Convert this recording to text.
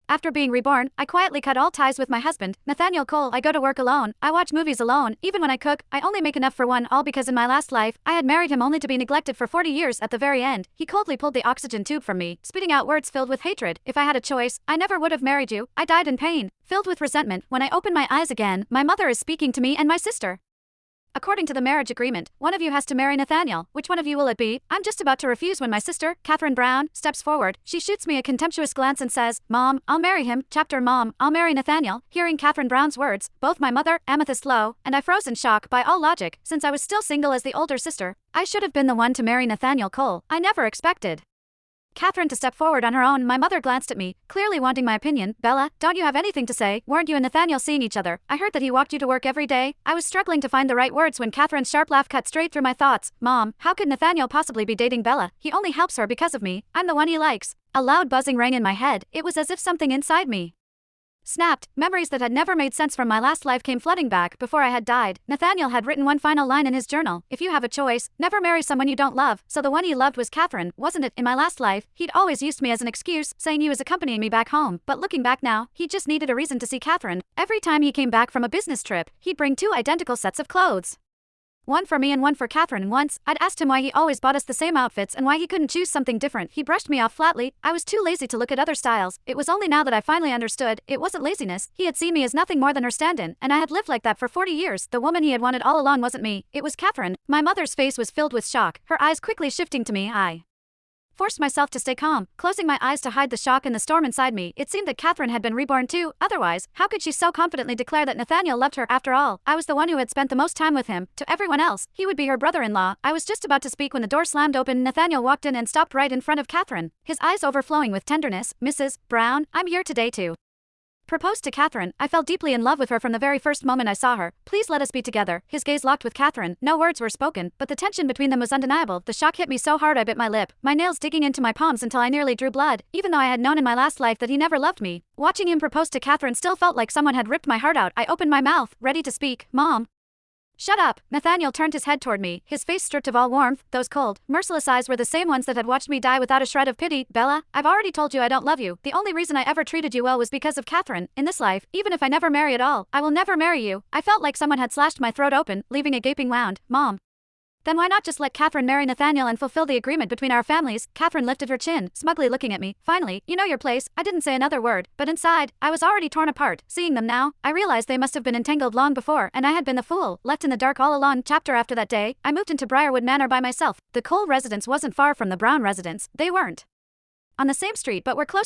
After being reborn, I quietly cut all ties with my husband, Nathaniel Cole. I go to work alone. I watch movies alone. Even when I cook, I only make enough for one, all because in my last life, I had married him only to be neglected for 40 years. At the very end, he coldly pulled the oxygen tube from me, spitting out words filled with hatred. If I had a choice, I never would have married you. I died in pain, filled with resentment. When I open my eyes again, my mother is speaking to me and my sister. According to the marriage agreement, one of you has to marry Nathaniel. Which one of you will it be? I'm just about to refuse when my sister, Catherine Brown, steps forward. She shoots me a contemptuous glance and says, "Mom, I'll marry him." Chapter Mom, I'll marry Nathaniel. Hearing Catherine Brown's words, both my mother, Amethyst Lowe, and I froze in shock. By all logic, since I was still single as the older sister, I should have been the one to marry Nathaniel Cole. I never expected Catherine to step forward on her own. My mother glanced at me, clearly wanting my opinion. "Bella, don't you have anything to say? Weren't you and Nathaniel seeing each other? I heard that he walked you to work every day." I was struggling to find the right words when Catherine's sharp laugh cut straight through my thoughts. "Mom, how could Nathaniel possibly be dating Bella? He only helps her because of me. I'm the one he likes." A loud buzzing rang in my head. It was as if something inside me snapped. Memories that had never made sense from my last life came flooding back. Before I had died, Nathaniel had written one final line in his journal: "If you have a choice, never marry someone you don't love." So the one he loved was Catherine, wasn't it? In my last life, he'd always used me as an excuse, saying he was accompanying me back home. But looking back now, he just needed a reason to see Catherine. Every time he came back from a business trip, he'd bring two identical sets of clothes. One for me and one for Catherine. Once, I'd asked him why he always bought us the same outfits and why he couldn't choose something different. He brushed me off flatly. I was too lazy to look at other styles. It was only now that I finally understood. It wasn't laziness. He had seen me as nothing more than her stand-in, and I had lived like that for 40 years. The woman he had wanted all along wasn't me. It was Catherine. My mother's face was filled with shock, her eyes quickly shifting to me. I forced myself to stay calm, closing my eyes to hide the shock and the storm inside me. It seemed that Catherine had been reborn too. Otherwise, how could she so confidently declare that Nathaniel loved her? After all, I was the one who had spent the most time with him. To everyone else, he would be her brother-in-law. I was just about to speak when the door slammed open. Nathaniel walked in and stopped right in front of Catherine, his eyes overflowing with tenderness. "Mrs. Brown, I'm here today to propose to Catherine. I fell deeply in love with her from the very first moment I saw her. Please let us be together." His gaze locked with Catherine. No words were spoken, but the tension between them was undeniable. The shock hit me so hard I bit my lip, my nails digging into my palms until I nearly drew blood. Even though I had known in my last life that he never loved me, watching him propose to Catherine still felt like someone had ripped my heart out. I opened my mouth, ready to speak. "Mom." "Shut up." Nathaniel turned his head toward me, his face stripped of all warmth. Those cold, merciless eyes were the same ones that had watched me die without a shred of pity. "Bella, I've already told you I don't love you. The only reason I ever treated you well was because of Catherine. In this life, even if I never marry at all, I will never marry you." I felt like someone had slashed my throat open, leaving a gaping wound. "Mom, then why not just let Catherine marry Nathaniel and fulfill the agreement between our families?" Catherine lifted her chin, smugly looking at me. "Finally, you know your place." I didn't say another word, but inside, I was already torn apart. Seeing them now, I realized they must have been entangled long before, and I had been the fool, left in the dark all along. Chapter After that day, I moved into Briarwood Manor by myself. The Cole residence wasn't far from the Brown residence. They weren't on the same street but were close